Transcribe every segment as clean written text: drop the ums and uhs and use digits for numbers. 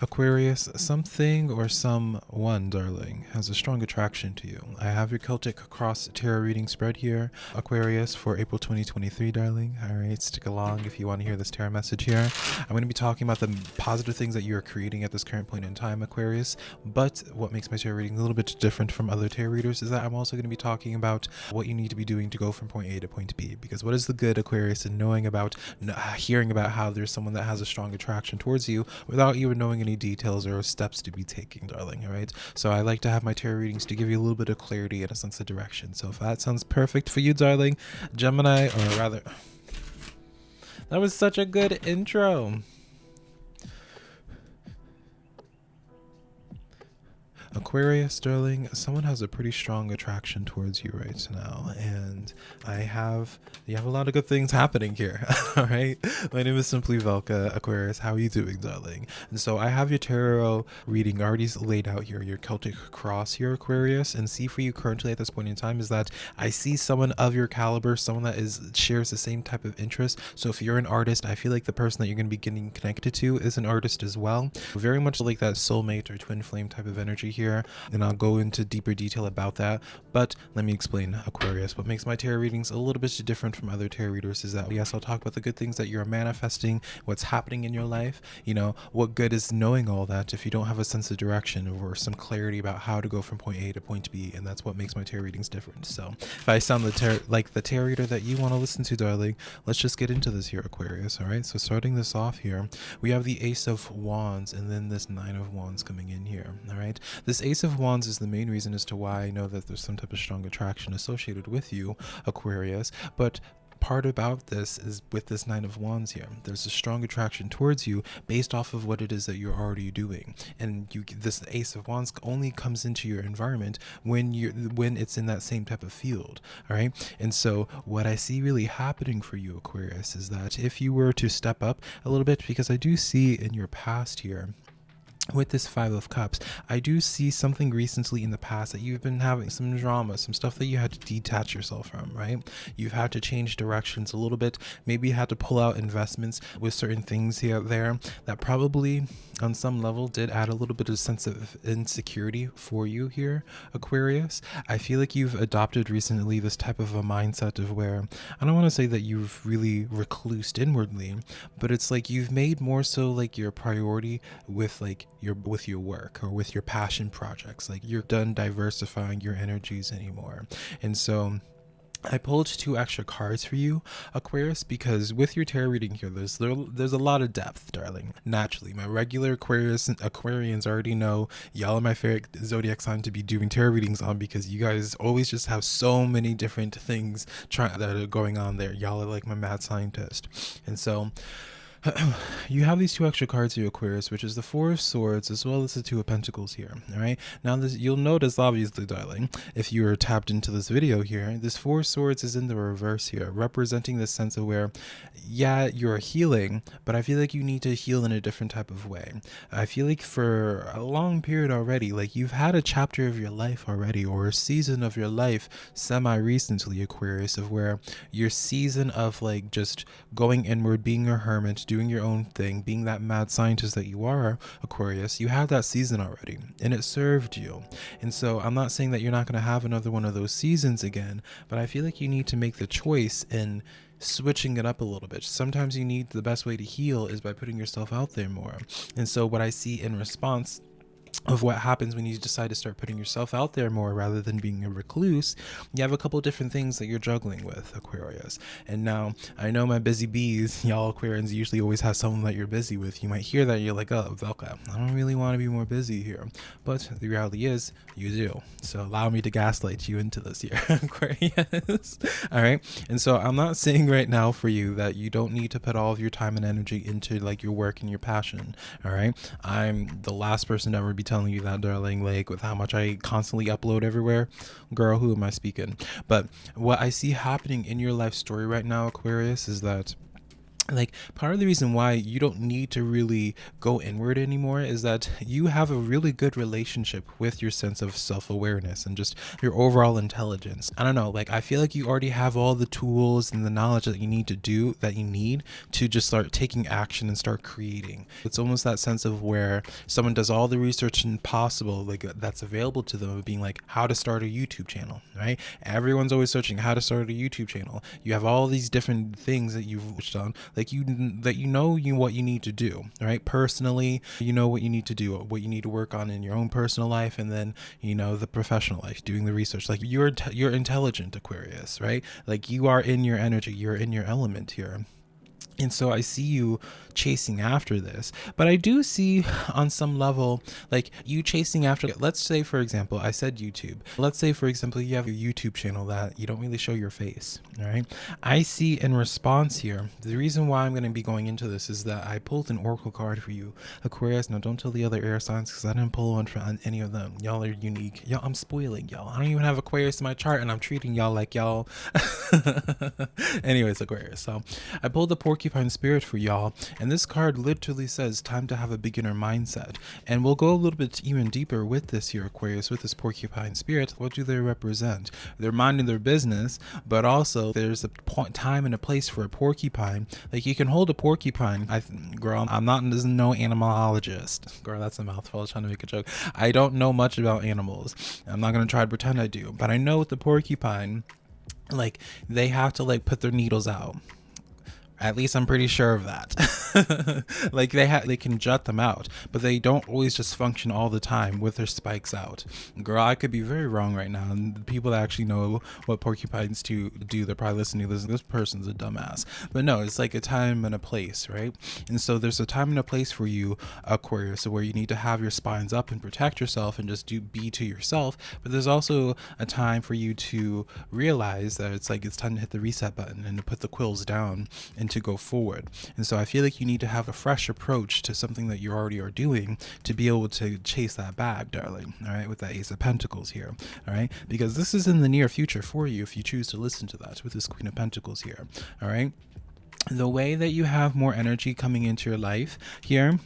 Aquarius, something or someone, darling, has a strong attraction to you. I have your Celtic Cross Tarot reading spread here, Aquarius, for April 2023, darling. All right, stick along if you want to hear this tarot message here. I'm going to be talking about the positive things that you are creating at this current point in time, Aquarius. But what makes my tarot reading a little bit different from other tarot readers is that I'm also going to be talking about what you need to be doing to go from point A to point B. Because what is the good, Aquarius, in knowing about, hearing about how there's someone that has a strong attraction towards you without even knowing any details or steps to be taking, darling. All right, so I like to have my tarot readings to give you a little bit of clarity and a sense of direction. So if that sounds perfect for you, darling, Gemini, or rather, that was such a good intro. Aquarius, darling, someone has a pretty strong attraction towards you right now, and you have a lot of good things happening here. All right, my name is SimplyVelca. Aquarius, how are you doing, darling? And so I have your tarot reading already laid out here, your Celtic cross here, Aquarius, and see for you currently at this point in time is that I see someone of your caliber, someone that shares the same type of interest. So if you're an artist, I feel like the person that you're going to be getting connected to is an artist as well, very much like that soulmate or twin flame type of energy here, and I'll go into deeper detail about that. But let me explain, Aquarius. What makes my tarot readings a little bit different from other tarot readers is that, yes, I'll talk about the good things that you're manifesting, what's happening in your life. You know, what good is knowing all that if you don't have a sense of direction or some clarity about how to go from point A to point B? And that's what makes my tarot readings different. So if I sound like the tarot reader that you want to listen to, darling, let's just get into this here, Aquarius. All right, so starting this off here, we have the Ace of Wands and then this Nine of Wands coming in here. All right, this Ace of Wands is the main reason as to why I know that there's some type of strong attraction associated with you, Aquarius. But part about this is with this Nine of Wands here, there's a strong attraction towards you based off of what it is that you're already doing, and this Ace of Wands only comes into your environment when it's in that same type of field. All right, and so what I see really happening for you, Aquarius, is that if you were to step up a little bit, because I do see in your past here with this Five of Cups, I do see something recently in the past that you've been having some drama, some stuff that you had to detach yourself from, right? You've had to change directions a little bit. Maybe you had to pull out investments with certain things here there that probably on some level did add a little bit of sense of insecurity for you here, Aquarius. I feel like you've adopted recently this type of a mindset of where, I don't want to say that you've really reclused inwardly, but it's like you've made more so like your priority with like with your work or with your passion projects. Like you're done diversifying your energies anymore. And so I pulled two extra cards for you, Aquarius, because with your tarot reading here, there's a lot of depth, darling. Naturally, my regular Aquarians already know y'all are my favorite zodiac sign to be doing tarot readings on, because you guys always just have so many different things that are going on there. Y'all are like my mad scientist. And so you have these two extra cards here, Aquarius, which is the Four of Swords as well as the Two of Pentacles here. All right, now you'll notice, obviously, darling, if you are tapped into this video here, this Four of Swords is in the reverse here, representing this sense of where, yeah, you're healing, but I feel like you need to heal in a different type of way. I feel like for a long period already, like you've had a chapter of your life already, or a season of your life semi-recently, Aquarius, of where your season of like just going inward, being a hermit, doing your own thing, being that mad scientist that you are, Aquarius, you had that season already and it served you. And so I'm not saying that you're not going to have another one of those seasons again, but I feel like you need to make the choice in switching it up a little bit. Sometimes you need, the best way to heal is by putting yourself out there more. And so what I see in response of what happens when you decide to start putting yourself out there more rather than being a recluse, you have a couple different things that you're juggling with, Aquarius. And now I know my busy bees, y'all Aquarians usually always have someone that you're busy with. You might hear that, you're like, oh, Velka, I don't really want to be more busy here, but the reality is you do. So allow me to gaslight you into this here, Aquarius. All right, and so I'm not saying right now for you that you don't need to put all of your time and energy into like your work and your passion. All right, I'm the last person to ever be telling you that, darling, like with how much I constantly upload everywhere. Girl, who am I speaking? But what I see happening in your life story right now, Aquarius, is that like part of the reason why you don't need to really go inward anymore is that you have a really good relationship with your sense of self-awareness and just your overall intelligence. I don't know, like I feel like you already have all the tools and the knowledge that you need to just start taking action and start creating. It's almost that sense of where someone does all the research possible, like that's available to them, of being like how to start a YouTube channel, right? Everyone's always searching how to start a YouTube channel. You have all these different things that you've done, like what you need to do, right? Personally, you know what you need to do, what you need to work on in your own personal life, and then the professional life, doing the research. Like you're intelligent, Aquarius, right? Like you are in your energy, you're in your element here. And so I see you chasing after this, but I do see on some level, like you chasing after, let's say, for example, I said YouTube. Let's say, for example, you have your YouTube channel that you don't really show your face. All right. I see in response here, the reason why I'm going to be going into this is that I pulled an oracle card for you, Aquarius. Now, don't tell the other air signs because I didn't pull one for any of them. Y'all are unique. Y'all, I'm spoiling y'all. I don't even have Aquarius in my chart and I'm treating y'all like y'all. Anyways, Aquarius. So I pulled the porcupine spirit for y'all, and this card literally says time to have a beginner mindset. And we'll go a little bit even deeper with this here, Aquarius, with this porcupine spirit. What do they represent? They're minding their business, but also there's a time and a place for a porcupine. Like you can hold a porcupine. Girl, I'm not no animalologist. Girl, that's a mouthful. I was trying to make a joke. I don't know much about animals. I'm not gonna try to pretend I do, but I know with the porcupine, like they have to like put their needles out. At least I'm pretty sure of that. Like they can jut them out, but they don't always just function all the time with their spikes out. Girl, I could be very wrong right now. And the people that actually know what porcupines do, they're probably listening to this person's a dumbass. But no, it's like a time and a place, right? And so there's a time and a place for you, Aquarius, where you need to have your spines up and protect yourself and just be to yourself. But there's also a time for you to realize that it's time to hit the reset button and to put the quills down and to go forward. And so I feel like you need to have a fresh approach to something that you already are doing to be able to chase that bag, darling. All right, with that Ace of Pentacles here. All right, because this is in the near future for you if you choose to listen to that with this Queen of Pentacles here. All right, the way that you have more energy coming into your life here,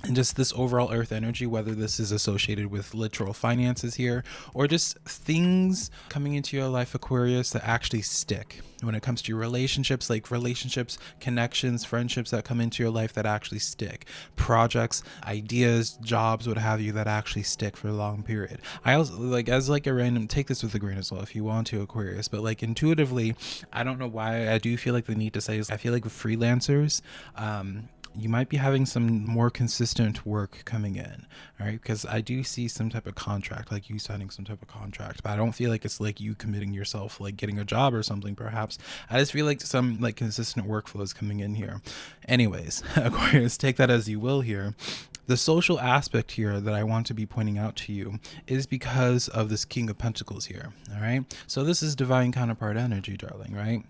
and just this overall earth energy, whether this is associated with literal finances here or just things coming into your life, Aquarius, that actually stick when it comes to your relationships, like relationships, connections, friendships that come into your life that actually stick, projects, ideas, jobs, what have you, that actually stick for a long period. I also like, as like a random, take this with a grain of salt if you want to, Aquarius, but like intuitively, I don't know why I do feel like the need to say is I feel like with freelancers, you might be having some more consistent work coming in, all right? Because I do see some type of contract, like you signing some type of contract, but I don't feel like it's like you committing yourself, like getting a job or something, perhaps. I just feel like some like consistent workflow is coming in here. Anyways, Aquarius, take that as you will here. The social aspect here that I want to be pointing out to you is because of this King of Pentacles here, all right? So this is divine counterpart energy, darling, right?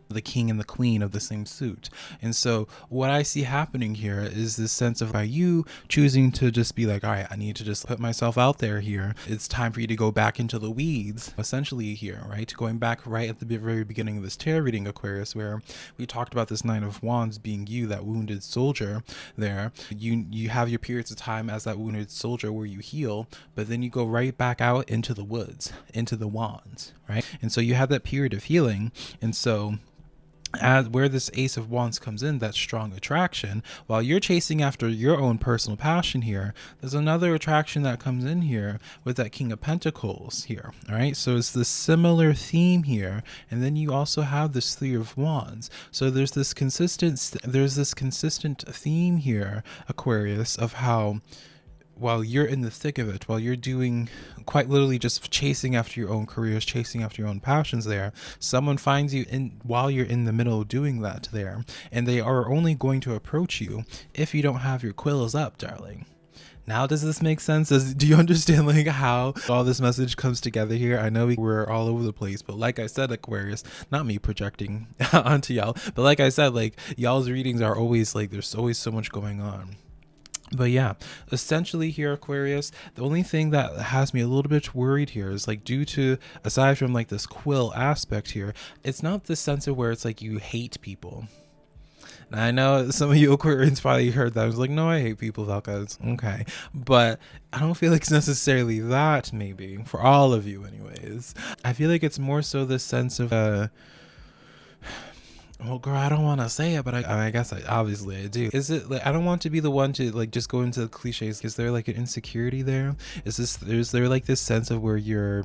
The king and the queen of the same suit. And so what I see happening here is this sense of by you choosing to just be like, all right, I need to just put myself out there here. It's time for you to go back into the weeds, essentially here, right? Going back right at the very beginning of this tarot reading, Aquarius, where we talked about this Nine of Wands being you, that wounded soldier there. You have your periods of time as that wounded soldier where you heal, but then you go right back out into the woods, into the wands, right? And so you have that period of healing. And so as where this Ace of Wands comes in, that strong attraction, while you're chasing after your own personal passion here, there's another attraction that comes in here with that King of Pentacles here. All right, so it's this similar theme here, and then you also have this Three of Wands. So there's this consistent theme here, Aquarius, of how while you're in the thick of it, while you're doing quite literally just chasing after your own careers, chasing after your own passions there, someone finds you in while you're in the middle of doing that there, and they are only going to approach you if you don't have your quills up, darling. Now, does this make sense? Do you understand like how all this message comes together here? I know we're all over the place, but like I said, Aquarius, not me projecting onto y'all, but like I said, like y'all's readings are always like, there's always so much going on. But yeah, essentially here, Aquarius, the only thing that has me a little bit worried here is like due to, aside from like this quill aspect here, it's not the sense of where it's like you hate people. Now, I know some of you Aquarians probably heard that. I was like, no, I hate people, Velka. It's okay. But I don't feel like it's necessarily that, maybe, for all of you anyways. I feel like it's more so this sense of, well, girl, I don't want to say it, but I guess obviously I do. Is it like, I don't want to be the one to like just go into the cliches. Is there like an insecurity there? Is there like this sense of where you're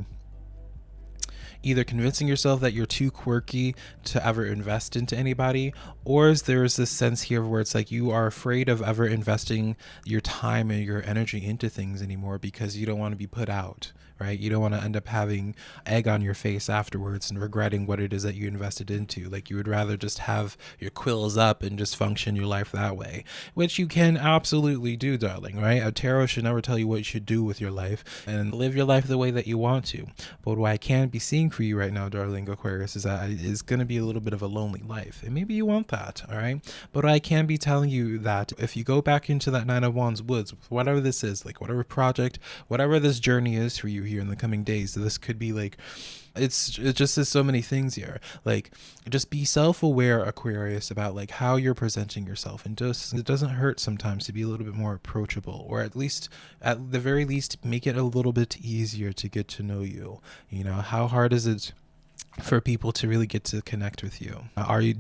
either convincing yourself that you're too quirky to ever invest into anybody, or is there's this sense here where it's like you are afraid of ever investing your time and your energy into things anymore because you don't want to be put out, right? You don't want to end up having egg on your face afterwards and regretting what it is that you invested into. Like you would rather just have your quills up and just function your life that way, which you can absolutely do, darling, right? A tarot should never tell you what you should do with your life, and live your life the way that you want to. But what I can be seeing for you right now, darling Aquarius, is that it's going to be a little bit of a lonely life, and maybe you want that, all right? But I can be telling you that if you go back into that Nine of Wands woods, whatever this is, like whatever project, whatever this journey is for you here in the coming days, so this could be like, it just is so many things here. Like, just be self-aware, Aquarius, about like how you're presenting yourself, and just it doesn't hurt sometimes to be a little bit more approachable, or at the very least make it a little bit easier to get to know you. You know, how hard is it for people to really get to connect with you?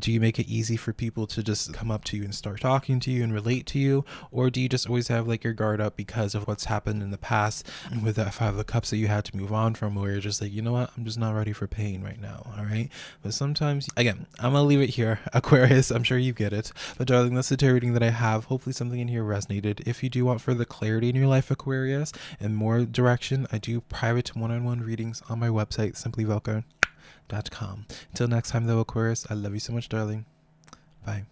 Do you make it easy for people to just come up to you and start talking to you and relate to you, or do you just always have like your guard up because of what's happened in the past with that Five of Cups that you had to move on from, where you're just like, you know what, I'm just not ready for pain right now, all right? But sometimes, again, I'm gonna leave it here, Aquarius. I'm sure you get it, but darling, that's the tarot reading that I have. Hopefully something in here resonated. If you do want further clarity in your life, Aquarius, and more direction, I do private one-on-one readings on my website, SimplyVelca.com. Until next time though, Aquarius, I love you so much, darling. Bye.